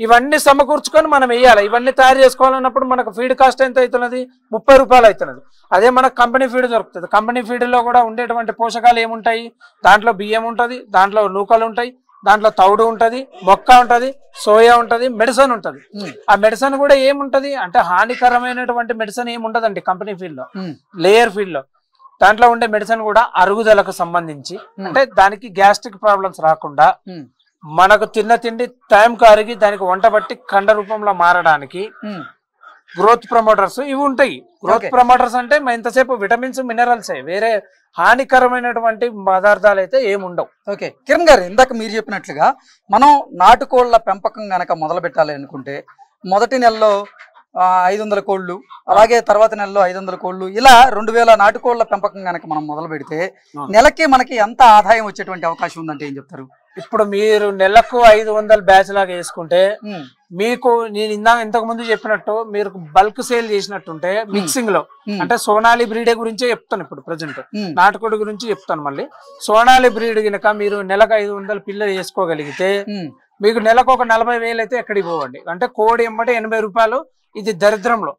S2: ఇవన్నీ సమకూర్చుకొని మనం వేయాలి. ఇవన్నీ తయారు చేసుకోవాలన్నప్పుడు మనకు ఫీడ్ కాస్ట్ ఎంత అవుతున్నది? 30 రూపాయలు అవుతున్నది. అదే మనకు కంపెనీ ఫీడ్ దొరుకుతుంది. కంపెనీ ఫీడ్లో కూడా ఉండేటువంటి పోషకాలు ఏముంటాయి? దాంట్లో బియ్యం ఉంటుంది, దాంట్లో నూకలు ఉంటాయి, దాంట్లో తౌడు ఉంటుంది, మొక్క ఉంటుంది, సోయా ఉంటుంది, మెడిసిన్ ఉంటుంది. ఆ మెడిసిన్ కూడా ఏముంటది అంటే హానికరమైనటువంటి మెడిసిన్ ఏముంటదండి కంపెనీ ఫీల్డ్ లో, లేయర్ ఫీల్డ్ లో. దాంట్లో ఉండే మెడిసిన్ కూడా అరుగుదలకు సంబంధించి, అంటే దానికి గ్యాస్ట్రిక్ ప్రాబ్లమ్స్ రాకుండా, మనకు తిన్న తిండి టైంకి అరిగి దానికి వంట బట్టి కండ రూపంలో మారడానికి గ్రోత్ ప్రమోటర్స్ ఇవి ఉంటాయి. గ్రోత్ ప్రమోటర్స్ అంటే ఇంతసేపు విటమిన్స్, మినరల్స్, వేరే హానికరమైనటువంటి పదార్థాలు అయితే ఏముండవు.
S1: ఓకే కిరణ్ గారు, ఇందాక మీరు చెప్పినట్లుగా మనం నాటుకోళ్ల పెంపకం గనక మొదలు పెట్టాలి అనుకుంటే మొదటి నెలలో 500 కోళ్ళు, అలాగే తర్వాత నెలలో 500 కోళ్ళు, ఇలా 2000 నాటుకోళ్ల పెంపకం గనక మనం మొదలు పెడితే నెలకి మనకి ఎంత ఆదాయం వచ్చేటువంటి అవకాశం ఉందంటే ఏం చెప్తారు?
S2: ఇప్పుడు మీరు నెలకు 500 బ్యాచ్ లాగా వేసుకుంటే మీకు నేను ఇంతకు ముందు చెప్పినట్టు మీరు బల్క్ సేల్ చేసినట్టుంటే మిక్సింగ్ లో, అంటే సోనాలి బ్రీడే గురించే చెప్తాను ఇప్పుడు ప్రజెంట్, నాటుకోడి గురించి చెప్తాను మళ్ళీ. సోనాలి బ్రీడ్ కనుక మీరు నెలకు 500 పిల్లలు వేసుకోగలిగితే మీకు నెలకు ఒక 40,000 అయితే ఎక్కడికి పోవండి. అంటే కోడి ఎమ్మటే 80 రూపాయలు. ఇది దరిద్రంలో,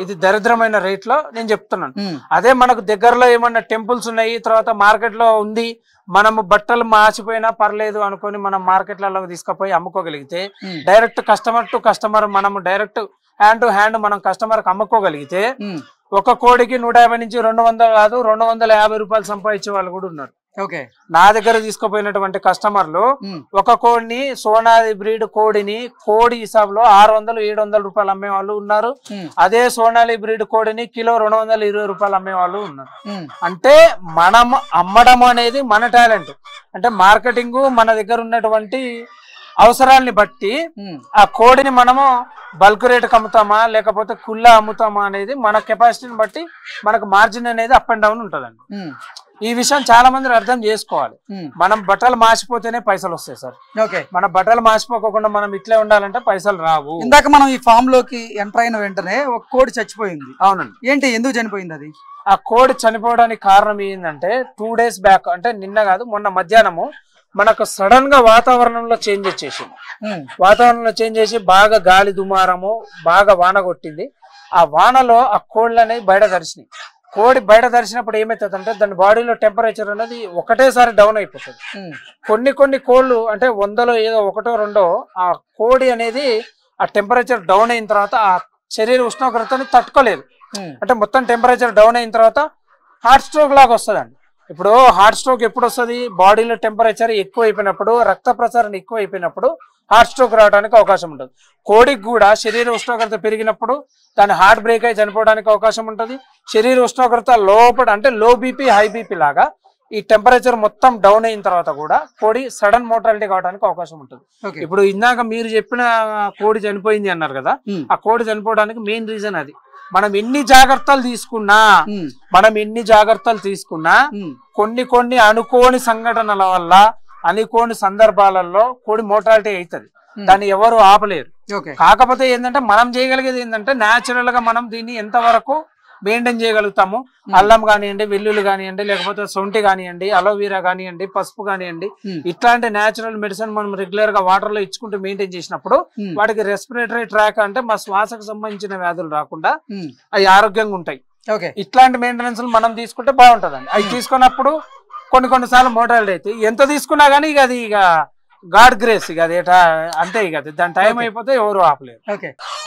S2: ఇది దరిద్రమైన రేట్ లో నేను చెప్తున్నాను. అదే మనకు దగ్గరలో ఏమన్నా టెంపుల్స్ ఉన్నాయి, తర్వాత మార్కెట్ లో ఉంది, మనము బట్టలు మాసిపోయినా పర్లేదు అనుకొని మనం మార్కెట్లలో తీసుకుపోయి అమ్ముకోగలిగితే, డైరెక్ట్ కస్టమర్ టు కస్టమర్ మనము డైరెక్ట్ హ్యాండ్ టు హ్యాండ్ మనం కస్టమర్ కి అమ్ముకోగలిగితే ఒక కోడికి 150 నుంచి 200 కాదు 250 రూపాయలు సంపాదించే వాళ్ళు కూడా ఉన్నారు.
S1: ఓకే,
S2: నా దగ్గర తీసుకుపోయినటువంటి కస్టమర్లు ఒక కోడిని, సోనాలి బ్రీడ్ కోడిని కోడి హిసాబ్ లో 600-700 రూపాయలు అమ్మే వాళ్ళు ఉన్నారు. అదే సోనాలి బ్రీడ్ కోడిని కిలో 220 రూపాయలు అమ్మే వాళ్ళు ఉన్నారు. అంటే మనం అమ్మడం అనేది మన టాలెంట్. అంటే మార్కెటింగ్ మన దగ్గర ఉన్నటువంటి అవసరాన్ని బట్టి ఆ కోడిని మనము బల్క్ రేటుకి అమ్ముతామా లేకపోతే కుల్లా అమ్ముతామా అనేది మన కెపాసిటీని బట్టి మనకు మార్జిన్ అనేది అప్ అండ్ డౌన్ ఉంటుందండి. ఈ విషయం చాలా మంది అర్థం చేసుకోవాలి. మనం బట్టలు మాసిపోతేనే పైసలు వస్తాయి సార్.
S1: ఓకే,
S2: మన బట్టలు మాసిపోకుండా మనం ఇట్లే ఉండాలంటే పైసలు రావు.
S1: ఇందాక మనం ఈ ఫామ్ లోకి ఎంటర్ అయిన వెంటనే ఒక కోడి చచ్చిపోయింది.
S2: అవునండి.
S1: ఏంటి, ఎందుకు చనిపోయింది అది?
S2: ఆ కోడి చనిపోవడానికి కారణం ఏంటంటే 2 days బ్యాక్, అంటే నిన్న కాదు మొన్న మధ్యాహ్నము మనకు సడన్ గా వాతావరణంలో చేంజ్ వచ్చేసింది. వాతావరణంలో చేంజ్ చేసి బాగా గాలి దుమారము, బాగా వాన కొట్టింది. ఆ వానలో ఆ కోళ్ళు అనేవి బయట తరిచినాయి. కోడి బయట తరిచినప్పుడు ఏమవుతుంది అంటే దాని బాడీలో టెంపరేచర్ అనేది ఒకటేసారి డౌన్ అయిపోతుంది. కొన్ని కోళ్ళు అంటే 100లో ఏదో 1-2 ఆ కోడి అనేది ఆ టెంపరేచర్ డౌన్ అయిన తర్వాత ఆ శరీర ఉష్ణోగ్రతని తట్టుకోలేదు. అంటే మొత్తం టెంపరేచర్ డౌన్ అయిన తర్వాత హార్ట్ స్ట్రోక్ లాగా వస్తుందండి. ఇప్పుడు హార్ట్ స్ట్రోక్ ఎప్పుడు వస్తుంది? బాడీలో టెంపరేచర్ ఎక్కువ అయిపోయినప్పుడు, రక్త ప్రసరణ ఎక్కువ అయిపోయినప్పుడు హార్ట్ స్ట్రోక్ రావడానికి అవకాశం ఉంటుంది. కోడికి కూడా శరీర ఉష్ణోగ్రత పెరిగినప్పుడు దాని హార్ట్ బ్రేక్ అయి చనిపోవడానికి అవకాశం ఉంటుంది. శరీర ఉష్ణోగ్రత లోపల అంటే లో బీపీ, హై బీపీ లాగా ఈ టెంపరేచర్ మొత్తం డౌన్ అయిన తర్వాత కూడా కోడి సడన్ మోర్టాలిటీ కావడానికి అవకాశం ఉంటుంది. ఇప్పుడు ఇందాక మీరు చెప్పిన కోడి చనిపోయింది అన్నారు కదా, ఆ కోడి చనిపోవడానికి మెయిన్ రీజన్ అది. మనం ఎన్ని జాగ్రత్తలు తీసుకున్నా కొన్ని అనుకోని సంఘటనల వల్ల అనుకోని సందర్భాలలో కోడి మోర్టాలిటీ అవుతుంది, దాన్ని ఎవరు ఆపలేరు. కాకపోతే ఏంటంటే మనం చేయగలిగేది ఏంటంటే న్యాచురల్ గా మనం దీన్ని ఎంతవరకు మెయింటైన్ చేయగలుగుతాము. అల్లం కానివ్వండి, వెల్లుల్లి కానివ్వండి, లేకపోతే సొంటి కానివ్వండి, అలోవీరా కానివ్వండి, పసుపు కానివ్వండి, ఇట్లాంటి న్యాచురల్ మెడిసిన్ మనం రెగ్యులర్ గా వాటర్ లో ఇచ్చుకుంటూ మెయింటైన్ చేసినప్పుడు వాటికి రెస్పిరేటరీ ట్రాక్ అంటే మా శ్వాసకు సంబంధించిన వ్యాధులు రాకుండా అవి ఆరోగ్యంగా ఉంటాయి. ఇట్లాంటి మెయింటెనెన్స్ మనం తీసుకుంటే బాగుంటదండి. అవి తీసుకున్నప్పుడు కొన్నిసార్లు మోటాలిటీ అయితే ఎంత తీసుకున్నా గానీ ఇక అది ఇక గాడ్ గ్రేస్, ఇక అది అంతే, ఇక దాని టైం అయిపోతే ఎవరు ఆపలేరు.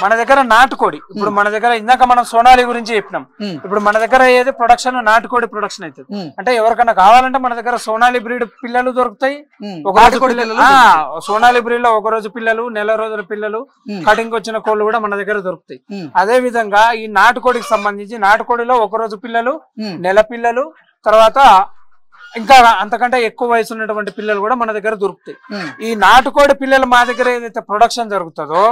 S2: మన దగ్గర నాటుకోడి, ఇప్పుడు మన దగ్గర ఇందాక మనం సోనాలి గురించి చెప్పినాం, ఇప్పుడు మన దగ్గర ఏది ప్రొడక్షన్ నాటుకోడి ప్రొడక్షన్ అవుతుంది. అంటే ఎవరికైనా కావాలంటే మన దగ్గర సోనాలి బ్రీడ్ పిల్లలు దొరుకుతాయి. సోనాలి బ్రీడ్ లో ఒక రోజు పిల్లలు, నెల రోజుల పిల్లలు, కటింగ్ వచ్చిన కోళ్ళు కూడా మన దగ్గర దొరుకుతాయి. అదే విధంగా ఈ నాటుకోడికి సంబంధించి నాటుకోడిలో ఒక రోజు పిల్లలు, నెల పిల్లలు, తర్వాత ఇంకా అంతకంటే ఎక్కువ వయసు ఉన్నటువంటి పిల్లలు కూడా మన దగ్గర దొరుకుతాయి. ఈ నాటుకోడి పిల్లలు మా దగ్గర ఏదైతే ప్రొడక్షన్ జరుగుతుందో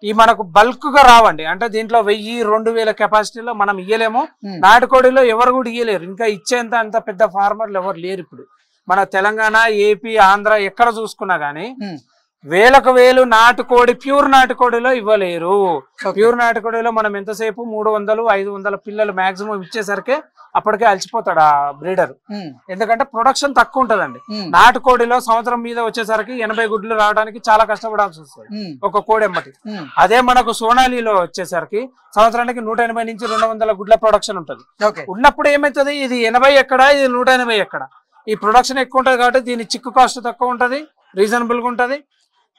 S2: ఈ మనకు బల్క్ గా రావండి. అంటే దీంట్లో 1000-2000 కెపాసిటీలో మనం ఇయ్యలేము. నాటుకోడిలో ఎవరు కూడా ఇయ్యలేరు, ఇంకా ఇచ్చేంత అంత పెద్ద ఫార్మర్లు ఎవరు లేరు. ఇప్పుడు మన తెలంగాణ, ఏపీ, ఆంధ్ర ఎక్కడ చూసుకున్నా గానీ వేలకు వేలు నాటుకోడి ప్యూర్ నాటుకోడిలో ఇవ్వలేరు. ప్యూర్ నాటుకోడిలో మనం ఎంతసేపు 300-500 పిల్లలు మాక్సిమం ఇచ్చేసరికి అప్పటికే అలసిపోతాడు ఆ బ్రీడర్. ఎందుకంటే ప్రొడక్షన్ తక్కువ ఉంటదండి. నాటుకోడిలో సంవత్సరం మీద వచ్చేసరికి 80 గుడ్లు రావడానికి చాలా కష్టపడాల్సి వస్తుంది ఒక కోడి ఎమ్మటి. అదే మనకు సోనాలిలో వచ్చేసరికి సంవత్సరానికి 180-200 గుడ్ల ప్రొడక్షన్ ఉంటది. ఉన్నప్పుడు ఏమైతుంది, ఇది 80 ఎక్కడ, ఇది 180 ఎక్కడ. ఈ ప్రొడక్షన్ ఎక్కువ ఉంటది కాబట్టి దీని చిక్కు కాస్ట్ తక్కువ ఉంటది, రీజనబుల్ గా ఉంటది.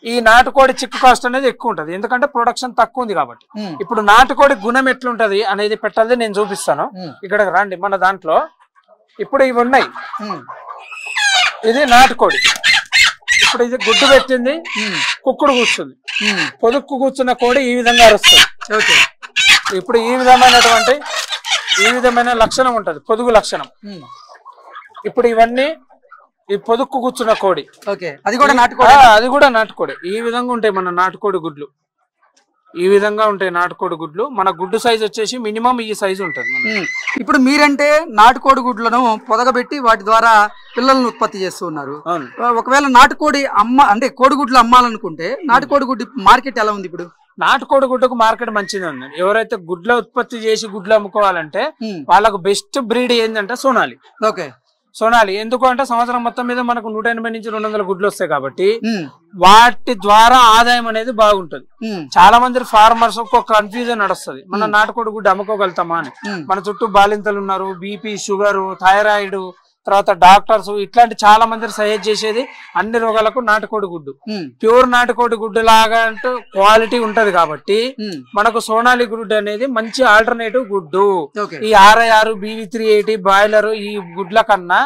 S2: ఈ నాటుకోడి చిక్కు కాస్ట్ అనేది ఎక్కువ ఉంటది, ఎందుకంటే ప్రొడక్షన్ తక్కువ ఉంది కాబట్టి. ఇప్పుడు నాటుకోడి గుణం ఎట్లుంటది అనేది పెట్టాలి, నేను చూపిస్తాను. ఇక్కడ రండి. మన దాంట్లో ఇప్పుడు ఇవి ఉన్నాయి. ఇది నాటుకోడి. ఇప్పుడు ఇది గుడ్డు పెట్టింది, కుక్కుడు కూర్చుంది. పొదుక్కు కూర్చున్న కోడి ఈ విధంగా అరుస్తుంది. ఇప్పుడు ఈ విధమైన లక్షణం ఉంటది, పొదుగు లక్షణం. ఇప్పుడు ఇవన్నీ ఈ పొదుక్కు కూర్చున్న కోడి, అది కూడా నాటుకోడి. ఈ విధంగా ఉంటాయి మన నాటుకోడి గుడ్లు, ఈ విధంగా ఉంటాయి నాటుకోడి గుడ్లు. మన గుడ్డు సైజ్ వచ్చేసి మినిమం ఈ సైజు ఉంటుంది.
S1: ఇప్పుడు మీరంటే నాటుకోడి గుడ్లను పొదగబెట్టి వాటి ద్వారా పిల్లలను ఉత్పత్తి చేస్తూ ఉన్నారు. ఒకవేళ నాటుకోడి అంటే కోడిగుడ్లు అమ్మాలనుకుంటే నాటుకోడి గుడ్డు మార్కెట్ ఎలా ఉంది? ఇప్పుడు
S2: నాటుకోడి గుడ్డుకు మార్కెట్ మంచిగా ఉంది. ఎవరైతే గుడ్ల ఉత్పత్తి చేసి గుడ్లు అమ్ముకోవాలంటే వాళ్ళకు బెస్ట్ బ్రీడ్ ఏంటంటే సోనాలి. సోనాలి ఎందుకు అంటే సంవత్సరం మొత్తం మీద మనకు 180-200 గుడ్లు వస్తాయి కాబట్టి వాటి ద్వారా ఆదాయం అనేది బాగుంటది. చాలా మంది ఫార్మర్స్ ఒక కన్ఫ్యూజన్ నడుస్తుంది, మన నాటుకోడి గుడ్డు అమ్ముకోగలుగుతామా అని. మన చుట్టూ బాలింతలు ఉన్నారు, బీపీ, షుగర్, థైరాయిడ్, తర్వాత డాక్టర్స్ ఇట్లాంటి చాలా మంది సజెస్ట్ చేసేది అన్ని రోగాలకు నాటుకోడి గుడ్డు. ప్యూర్ నాటుకోడి గుడ్డు లాగా అంటే క్వాలిటీ ఉంటది కాబట్టి మనకు సోనాలి గుడ్డు అనేది మంచి ఆల్టర్నేటివ్ గుడ్డు. ఈ RIR, BV380 బాయిలర్ ఈ గుడ్ల కన్నా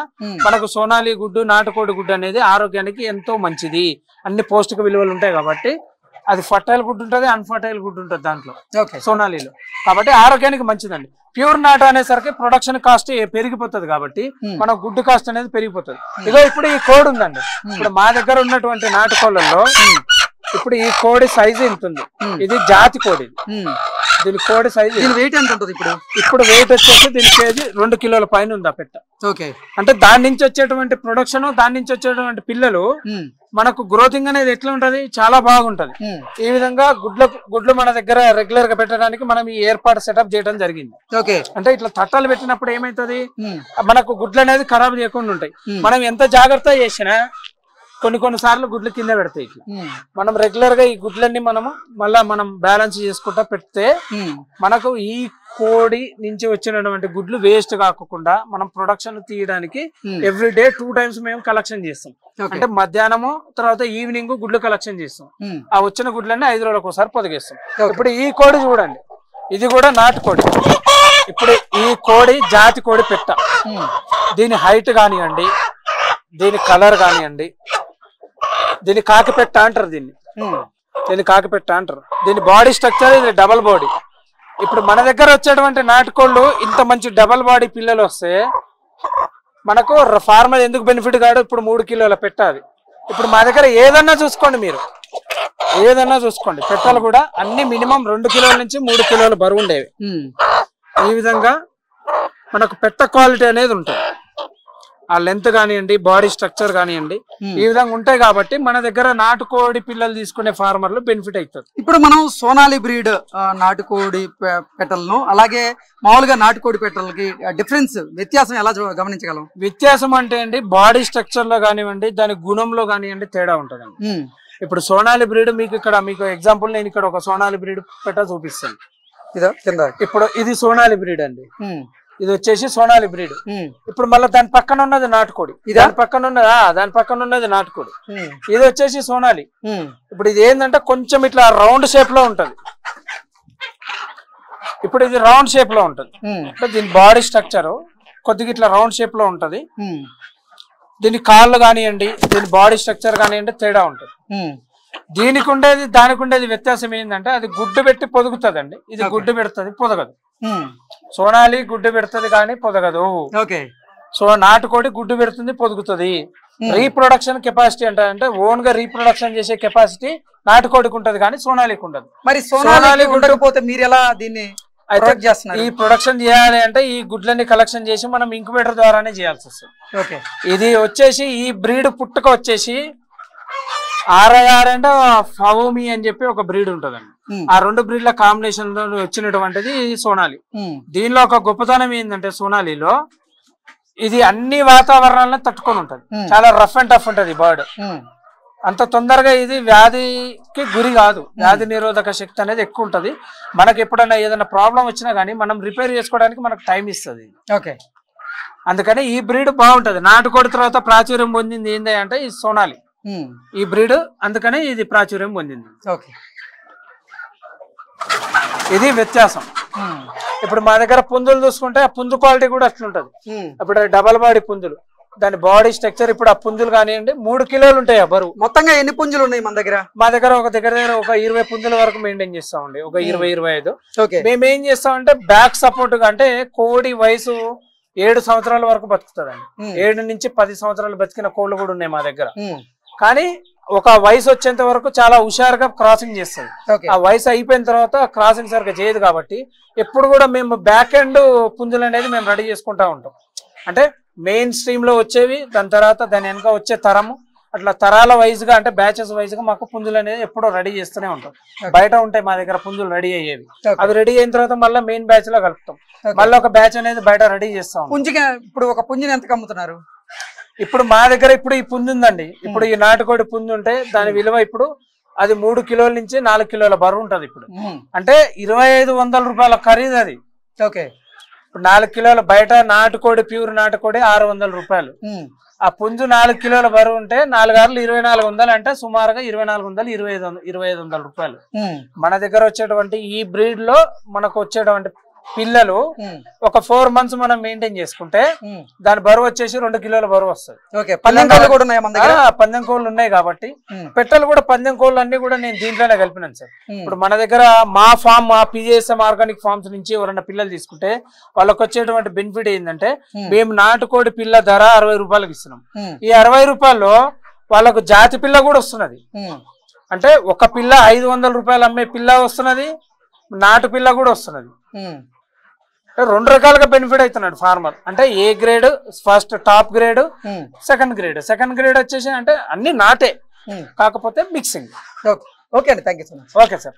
S2: మనకు సోనాలి గుడ్డు, నాటుకోడి గుడ్డు అనేది ఆరోగ్యానికి ఎంతో మంచిది. అన్ని పౌష్టిక విలువలు ఉంటాయి కాబట్టి అది ఫర్టైల్ గుడ్డు ఉంటుంది, అన్ఫర్టైల్ గుడ్డు ఉంటుంది దాంట్లో సోనాలిలో. కాబట్టి ఆరోగ్యానికి మంచిదండి. ప్యూర్ నాటు అనేసరికి ప్రొడక్షన్ కాస్ట్ పెరిగిపోతుంది కాబట్టి మన గుడ్డు కాస్ట్ అనేది పెరిగిపోతుంది. ఇదో ఇప్పుడు ఈ కోడి ఉందండి. ఇప్పుడు మా దగ్గర ఉన్నటువంటి నాటుకోళ్ళల్లో ఇప్పుడు ఈ కోడి సైజు ఎంత ఉంది, ఇది జాతి కోడి. దీని కోడి సైజు
S1: వెయిట్ ఎంత ఉంటుంది?
S2: ఇప్పుడు వెయిట్ వచ్చేసి దీని కేజీ 2 కిలోల పైన ఉంది ఆ పెట్ట. అంటే దాని నుంచి వచ్చేటువంటి ప్రొడక్షన్, దాని నుంచి వచ్చేటువంటి పిల్లలు మనకు గ్రోతింగ్ అనేది ఎట్లా ఉంటది, చాలా బాగుంటది. ఈ విధంగా గుడ్లు మన దగ్గర రెగ్యులర్ గా పెట్టడానికి మనం ఈ ఏర్పాటు సెటప్ చేయడం జరిగింది. అంటే ఇట్లా తట్టాలు పెట్టినప్పుడు ఏమైతుంది, మనకు గుడ్లు అనేది ఖరాబ్ చేయకుండా ఉంటాయి. మనం ఎంత జాగ్రత్త చేసినా కొన్నిసార్లు గుడ్లు కింద పెడతాయి. ఇట్లా మనం రెగ్యులర్ గా ఈ గుడ్లన్నీ మనం బ్యాలెన్స్ చేసుకుంటా పెడితే మనకు ఈ కోడి నుంచి వచ్చినటువంటి గుడ్లు వేస్ట్ కాకుండా మనం ప్రొడక్షన్ తీయడానికి ఎవ్రీడే 2 times మేము కలెక్షన్ చేస్తాం. అంటే మధ్యాహ్నము తర్వాత ఈవినింగ్ గుడ్లు కలెక్షన్ చేస్తాం. ఆ వచ్చిన గుడ్లన్నీ 5 రోజులకు ఒకసారి పొదిగేస్తాం. ఇప్పుడు ఈ కోడి చూడండి, ఇది కూడా నాటుకోడి. ఇప్పుడు ఈ కోడి జాతి కోడి పెట్ట. దీని హైట్ కానివ్వండి, దీని కలర్ కానివ్వండి, దీన్ని కాకిపెట్ట అంటారు. దీన్ని కాకిపెట్ట అంటారు. దీని బాడీ స్ట్రక్చర్ ఇది డబల్ బాడీ. ఇప్పుడు మన దగ్గర వచ్చేటువంటి నాటుకోళ్ళు ఇంత మంచి డబల్ బాడీ పిల్లలు వస్తే మనకు ఫార్మర్ ఎందుకు బెనిఫిట్ కాదు. ఇప్పుడు 3 కిలోల పెట్టాలి. ఇప్పుడు మా దగ్గర ఏదన్నా చూసుకోండి, మీరు ఏదన్నా చూసుకోండి, పెట్టలు కూడా అన్ని మినిమం 2 కిలోల నుంచి 3 కిలోల బరువు ఉండేవి. ఈ విధంగా మనకు పెట్ట క్వాలిటీ అనేది ఉంటుంది. ఆ లెంత్ కానివ్వండి, బాడీ స్ట్రక్చర్ కానివ్వండి, ఈ విధంగా ఉంటాయి కాబట్టి మన దగ్గర నాటుకోడి పిల్లలు తీసుకునే ఫార్మర్లు బెనిఫిట్ అవుతుంది.
S1: ఇప్పుడు మనం సోనాలి బ్రీడ్ నాటుకోడి పెట్టలను అలాగే మామూలుగా నాటుకోడి పెట్టలకి డిఫరెన్స్ వ్యత్యాసం ఎలా గమనించగలం?
S2: వ్యత్యాసం అంటే అండి బాడీ స్ట్రక్చర్ లో కానివ్వండి, దాని గుణంలో కానివ్వండి తేడా ఉంటుందండి. ఇప్పుడు సోనాలి బ్రీడ్ మీకు ఇక్కడ మీకు ఎగ్జాంపుల్ నేను ఇక్కడ ఒక సోనాలి బ్రీడ్ పెట్ట చూపిస్తాను. ఇప్పుడు ఇది సోనాలి బ్రీడ్ అండి, ఇది వచ్చేసి సోనాలి బ్రీడ్. ఇప్పుడు మళ్ళీ దాని పక్కన ఉన్నది నాటుకోడి, దాని పక్కన ఉన్నది నాటుకోడి, ఇది వచ్చేసి సోనాలి. ఇప్పుడు ఇది ఏంటంటే కొంచెం ఇట్లా రౌండ్ షేప్ లో ఉంటది. ఇప్పుడు ఇది రౌండ్ షేప్ లో ఉంటది, దీని బాడీ స్ట్రక్చర్ కొద్దిగా ఇట్లా రౌండ్ షేప్ లో ఉంటది. దీని కాళ్ళు కానివ్వండి, దీని బాడీ స్ట్రక్చర్ కానివ్వండి తేడా ఉంటది. దీనికి ఉండేది దానికి ఉండేది వ్యత్యాసం ఏంటంటే అది గుడ్డు పెట్టి పొదుగుతుందండి, ఇది గుడ్డు పెడుతుంది పొదగదు. సోనాలి గుడ్డు పెడుతుంది కానీ పొదగదు. సో నాటుకోడి గుడ్డు పెడుతుంది పొదుగుతుంది. రీప్రొడక్షన్ కెపాసిటీ అంటే ఓన్ గా రీప్రొడక్షన్ చేసే కెపాసిటీ నాటుకోడికి ఉంటది కానీ సోనాలికి ఉండదు.
S1: మరి సోనాలి ఉండకపోతే మీరు ఎలా దీన్ని
S2: అయితే ఈ ప్రొడక్షన్ చేయాలి అంటే ఈ గుడ్లని కలెక్షన్ చేసి మనం ఇంక్యుబేటర్ ద్వారానే చేయాల్సి వస్తుంది. ఇది వచ్చేసి ఈ బ్రీడ్ పుట్టుక వచ్చేసి RIR అంటే ఫవోమి అని చెప్పి ఒక బ్రీడ్ ఉంటదండి. ఆ రెండు బ్రీడ్ల కాంబినేషన్ లో వచ్చినటువంటిది సోనాలి. దీనిలో ఒక గొప్పతనం ఏంటంటే సోనాలిలో ఇది అన్ని వాతావరణాలను తట్టుకొని ఉంటది, చాలా రఫ్ అండ్ టఫ్ ఉంటది బర్డ్. అంత తొందరగా ఇది వ్యాధికి గురి కాదు, వ్యాధి నిరోధక శక్తి అనేది ఎక్కువ ఉంటది. మనకి ఎప్పుడైనా ఏదైనా ప్రాబ్లం వచ్చినా గానీ మనం రిపేర్ చేసుకోవడానికి మనకు టైం ఇస్తుంది. అందుకని ఈ బ్రీడ్ బాగుంటది. నాటుకోడి తర్వాత ప్రాచుర్యం పొందింది ఏంటి అంటే ఈ సోనాలి ఈ బ్రీడ్, అందుకని ఇది ప్రాచుర్యం పొందింది. ఇది వ్యత్యాసం. ఇప్పుడు మా దగ్గర పుంజులు చూసుకుంటే ఆ పుంజు క్వాలిటీ కూడా అట్లుంటది. ఇప్పుడు డబల్ బాడీ పుంజులు, దాని బాడీ స్ట్రక్చర్ ఇప్పుడు ఆ పుంజులు కానివ్వండి 3 కిలోలు ఉంటాయి. ఆ బరువు
S1: మొత్తంగా ఎన్ని పుంజులు ఉన్నాయి మన దగ్గర?
S2: మా దగ్గర ఒక 20 పుంజుల వరకు మెయింటైన్ చేస్తామండి, ఒక 20-25. మేము ఏం చేస్తామంటే బ్యాక్ సపోర్ట్ గా, అంటే కోడి వయసు 7 సంవత్సరాల వరకు బతుకుతుందండి. 7 నుంచి 10 సంవత్సరాలు బతికిన కోళ్ళు కూడా ఉన్నాయి మా దగ్గర. కానీ ఒక వయసు వచ్చేంత వరకు చాలా హుషారుగా క్రాసింగ్ చేస్తుంది. ఆ వయసు అయిపోయిన తర్వాత క్రాసింగ్ సరిగ్గా చేయదు కాబట్టి ఎప్పుడు కూడా మేము బ్యాక్ ఎండ్ పుంజులు అనేది మేము రెడీ చేసుకుంటా ఉంటాం. అంటే మెయిన్ స్ట్రీమ్ లో వచ్చేవి, దాని తర్వాత దాని వెనక వచ్చే తరము, అట్లా తరాల వైజ్ గా అంటే బ్యాచెస్ వైజ్ గా మాకు పుంజులు అనేది ఎప్పుడో రెడీ చేస్తూనే ఉంటాం. బయట ఉంటాయి మా దగ్గర పుంజులు రెడీ అయ్యేవి, అవి రెడీ అయిన తర్వాత మళ్ళీ మెయిన్ బ్యాచ్ లో కలుపుతాం, మళ్ళీ ఒక బ్యాచ్ అనేది బయట రెడీ చేస్తాం.
S1: పుంజుగా ఇప్పుడు ఒక పుంజుని ఎంత అమ్ముతున్నారు?
S2: ఇప్పుడు మా దగ్గర ఇప్పుడు ఈ పుంజు ఉందండి, ఇప్పుడు ఈ నాటుకోడి పుంజు ఉంటే దాని విలువ ఇప్పుడు అది 3 కిలోల నుంచి 4 కిలోల బరువు ఉంటది. ఇప్పుడు అంటే 2500 రూపాయల ఖరీదు అది. ఇప్పుడు 4 కిలోల బయట నాటుకోడి ప్యూర్ నాటుకోడి 600 రూపాయలు. ఆ పుంజు 4 కిలోల బరువు ఉంటే 4 ఆర్లు 2400 అంటే సుమారుగా 2400 2500 రూపాయలు. మన దగ్గర వచ్చేటువంటి ఈ బ్రీడ్ లో మనకు వచ్చేటువంటి పిల్లలు ఒక 4 months మనం మెయింటైన్ చేసుకుంటే దాని బరువు వచ్చేసి 2 కిలోల బరువు వస్తుంది. పందెం కోళ్ళు ఉన్నాయి కాబట్టి పెట్టలు కూడా పందెం కోళ్ళు అన్ని కూడా నేను దీంట్లోనే కలిపినాను సార్. ఇప్పుడు మన దగ్గర మా PJSM ఆర్గానిక్ ఫార్మ్స్ నుంచి ఎవరైనా పిల్లలు తీసుకుంటే వాళ్ళకి వచ్చేటువంటి బెనిఫిట్ ఏంటంటే మేము నాటుకోడి పిల్ల ధర 60 రూపాయలకు ఇస్తున్నాం. ఈ 60 రూపాయల్లో వాళ్ళకు జాతి పిల్ల కూడా వస్తున్నది. అంటే ఒక పిల్ల 500 రూపాయలు అమ్మే పిల్ల వస్తున్నది, నాటు పిల్ల కూడా వస్తున్నది. 2 రకాలుగా బెనిఫిట్ అవుతున్నాడు ఫార్మర్. అంటే A grade, first top grade, second grade వచ్చేసి అంటే అన్ని నాటే, కాకపోతే మిక్సింగ్.
S1: ఓకే అండి, thank you so much.
S2: Okay sir.